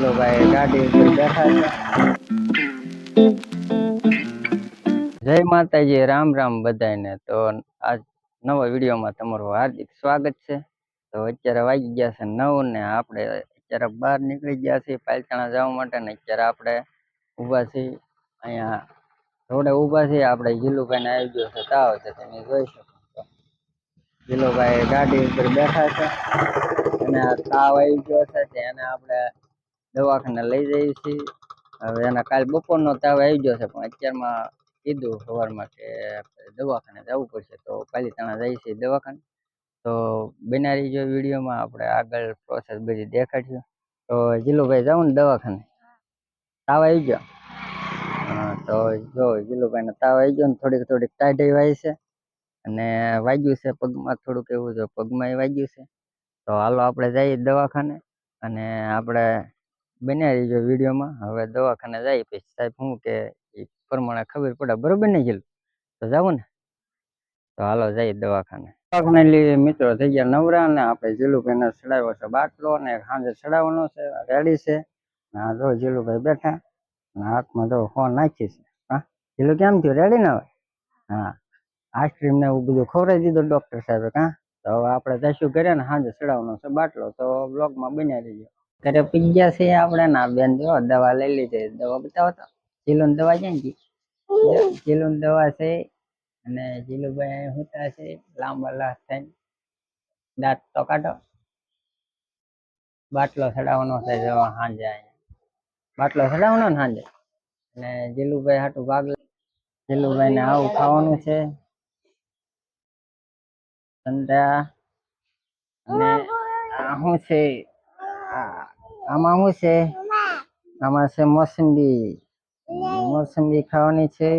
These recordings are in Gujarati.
જીલુભાઈ ગાડી ઉપર બેઠા છે. જય માતાજી, રામ રામ બધાને. તો આજ નવા વિડીયોમાં તમારું હાર્દિક સ્વાગત છે. તો અત્યારે વાગી ગયા છે 9 ને આપણે અત્યારે બહાર નીકળી ગયા છીએ પાલતાણા જવા માટે. ને અત્યારે આપણે ઊભા છીએ અહીંયા રોડે ઊભા છીએ. આપણે જીલુભાઈને આવી ગયો છે તાવ, છે તમે જોઈ શકો છો. જીલુભાઈ ગાડી ઉપર બેઠા છે અને તાવ આવી ગયો છે. એને આપણે દવાખાને લઈ જઈએ છીએ. હવે એના કાલ બપોરનો તાવ આવી ગયો છે, પણ અત્યારમાં કીધું સવારમાં કે દવાખાને જવું પડશે, તો પાલીતાણા જઈએ છીએ દવાખાને. તો બનાવી જો વિડીયોમાં આપણે આગળ પ્રોસેસ બધી દેખાડ્યું. તો જીલુભાઈ જાઉં ને દવાખાને, તાવ આવી ગયો. તો જો જીલુભાઈને તાવ આવી ગયો ને થોડીક ટાઢી વાય છે અને વાગ્યું છે પગમાં, થોડુંક એવું છે પગમાં વાગ્યું છે. તો હાલો આપણે જઈએ દવાખાને અને આપણે બનાવી રહીજો વિડીયોમાં. હવે દવાખાને જઈએ પછી સાહેબ શું કે એ પ્રમાણે ખબર પડે, બરોબર ને જીલું? તો જાવું ને, તો હાલો જઈએ દવાખાને. દવાખાને મિત્રો થઈ ગયા નવરા ને આપણે જીલુભાઈને ચડાવ્યો છે બાટલો ને સાંજે ચડાવવાનો છે, રેડી છે. હા જો જીલુભાઈ બેઠા ને હાથમાં જો ફોન નાખી છે. હા જીલુ કેમ થયું, રેડી ને હવે? હા, આઈસ્ક્રીમ ને એવું બધું ખવડાવી દીધું ડોક્ટર સાહેબે. કાં તો હવે આપણે જઈશું ઘરે ને સાંજે ચડાવવાનો છે બાટલો. તો બ્લોગમાં બન્યા રહીજો. ઘરે પી ગયા છે આપણે ના બેન, જો દવા લઈ લીધી. દવા બતાવો તો, જીલુની દવા છે ને, જીલુની દવા છે. અને જીલુભાઈ હોતા છે લાંબા લાશ થઈને, દાંત તો કાઢો. બાટલો ચડાવવાનો છે જો સાંજે, અહીંયા બાટલો ચડાવવાનો ને સાંજે. અને જીલુભાઈ હાટું ભાગ, જીલુભાઈ ને આવું ખાવાનું છે સંડા. અને શું છે આમાં, શું છે આમાં છે મોસંબી. મોસંબી ખાવાની છે,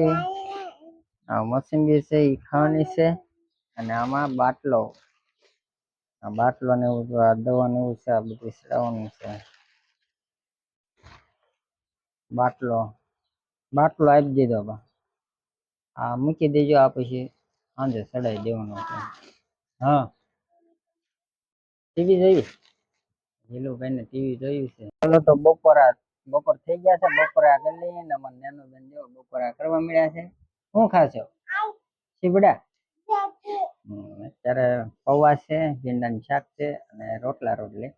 આ મોસંબી છે એ ખાવાની છે. અને આમાં બાટલો, આ બાટલો ને એવું, આ દવા ને એવું છે, આ બધું ચડાવવાનું છે. બાટલો આપી દીધો બા, આ મૂકી દેજો. આ પછી સાંજે ચડાવી દેવાનો છે. હા ટીવી જોઈ, જીલુભાઈ ને ટીવી જોયું છે. ચાલો તો બપોર થઈ ગયા છે. બપોરા કરી લઈએ ને અમારે નાનો બેન જો બપોરા કરવા મળ્યા છે. શું ખાશો સીબડા? અત્યારે પૌવા છે, ભીંડાનું શાક છે અને રોટલી.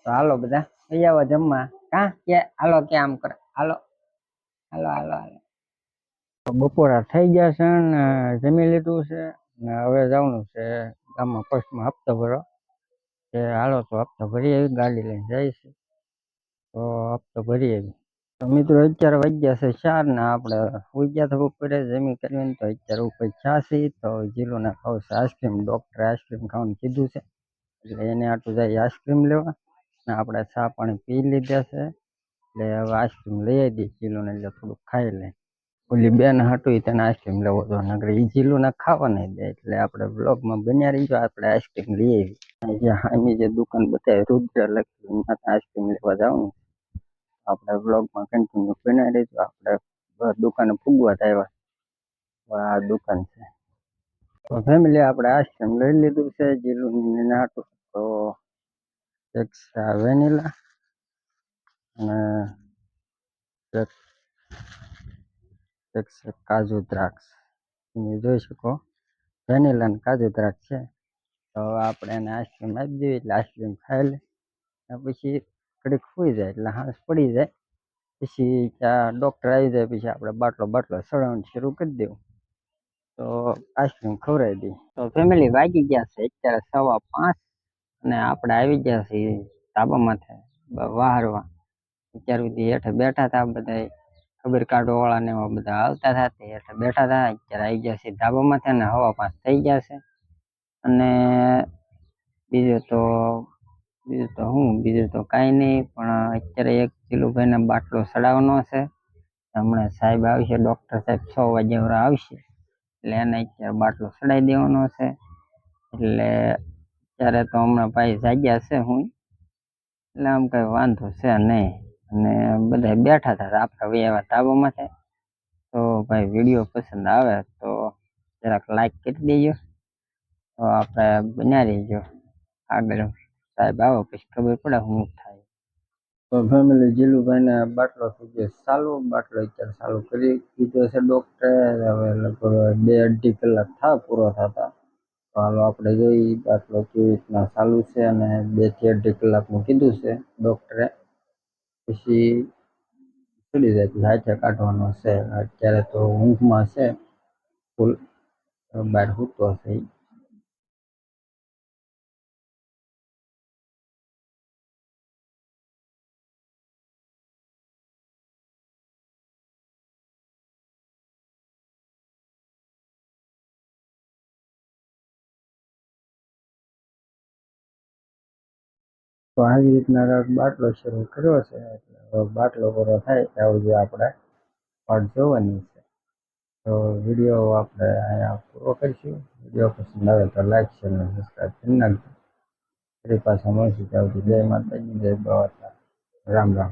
તો હાલો બધા થઈ આવો જમવા. કાં કે હાલો, કે આમ કરે, હાલો હાલો હાલો હાલો. બપોરા થઈ ગયા છે ને જમી લીધું છે ને હવે જવાનું છે ગામમાં પોસ્ટમાં હપ્તો ભરવા. કે હાલો તો હપ્તો ભરી આવી, ગાડી લઈને જાય છે તો હપ્તો ભરી આવી. તો મિત્રો અત્યારે વાગ્યા છે 4 ને આપણે સુઈ ગયા તો બપોરે જમી કરીને. તો અત્યારે ઉપર છ્યાસી. તો જીલુને ખાવશે આઈસ્ક્રીમ. ડૉક્ટરે આઈસ્ક્રીમ ખાવાનું કીધું છે એટલે એને આટલું જાય આઈસ્ક્રીમ લેવા. ને આપણે ચા પાણી પી લીધા છે એટલે હવે આઈસ્ક્રીમ લઈ આવી જીલુને, એટલે થોડુંક ખાઈ લે. ઓલી બેન હાટું તેને આઈસ્ક્રીમ લેવો તો, નગર એ જીલુને ખાવા નહીં દે. એટલે આપણે બ્લોગમાં બન્યા રહીજો, આપણે આઈસ્ક્રીમ લઈ આવી. આની જે દુકાન બતાવી રુદ્ર લક્ષ્મી, આઈસ્ક્રીમ લેવા જવાનું. આપણે બ્લોગમાં કન્ટિન્યુ બનાવી રહીજો. આપણે દુકાને ફૂગવા આવ્યા, આ દુકાન છે. તો ફેમિલી આપણે આઈસ્ક્રીમ લઈ લીધું છે જીલુની હાટું. તો એક વેનીલા અને એક કાજુ દ્રાક્ષ, તમે જોઈ શકો વેનીલા ને કાજુ દ્રાક્ષ છે. તો આપણે એને આઈસ્ક્રીમ આપી દઈએ એટલે આઈસ્ક્રીમ ખાઈ લે. પછી ઘડીક સુઈ જાય એટલે હાંસ પડી જાય. પછી ત્યાં ડૉક્ટર આવી જાય પછી આપણે બાટલો ચડાવવાનું શરૂ કરી દેવું. તો આઈસ્ક્રીમ ખવડાવી દઈએ. તો ફેમિલી વાગી ગયા છે અત્યારે 5:15 અને આપણે આવી ગયા છીએ ધાબામાંથી વાહરવા. અત્યાર સુધી હેઠે બેઠા હતા બધા, ખબર કાઢવા વાળા ને એવા બધા આવતા હતા, તે હેઠે બેઠા હતા. અત્યારે આવી ગયા છે ધાબામાંથી અને 5:15 થઈ ગયા છે. અને બીજું તો કાંઈ નહીં, પણ અત્યારે એક જીલુભાઈને બાટલો ચડાવવાનો છે. હમણાં સાહેબ આવશે, ડૉક્ટર સાહેબ 6 વાગ્યા આવશે એટલે એને અત્યારે બાટલો ચડાવી દેવાનો છે. એટલે અત્યારે તો હમણાં ભાઈ જાગ્યા છે હું, એટલે આમ કઈ વાંધો છે નહીં. અને બધા બેઠા હતા આપણે એવા ધાબામાંથી. તો ભાઈ વિડીયો પસંદ આવે તો જરાક લાઈક કરી દેજો. તો આપણે બન્યા રહીજો આગળ. સાહેબ આવો પછી ખબર પડે શું થાય. તો ફેમિલી જીલુભાઈને બાટલો થઈ ગયો ચાલુ. બાટલો અત્યારે ચાલુ કરી દીધો છે ડૉક્ટરે. હવે લગભગ 2-2.5 કલાક પૂરો થતા. તો હાલો આપણે જોઈ બાટલો કેવી રીતના ચાલુ છે, અને 2 થી 2.5 કલાકનું કીધું છે ડૉક્ટરે. પછી છોડી દે હાથે કાઢવાનો છે. અત્યારે તો ઊંઘમાં છે ફૂલ, બહાર સૂતો છે ઈ. તો આવી રીતના કાંઈક બાટલો શરૂ કર્યો છે. એટલે હવે બાટલો પૂરો થાય ત્યાં સુધી આપણે વાટ જોવાની છે. તો વિડીયો આપણે અહીંયા પૂરો કરીશું. વિડીયો પસંદ આવે તો લાઈક શેર અને સબસ્ક્રાઈબ કરી નાખજો. ફરી પાછા મળશું ત્યાં સુધી જય માતાજી, જય બાબા, રામ રામ.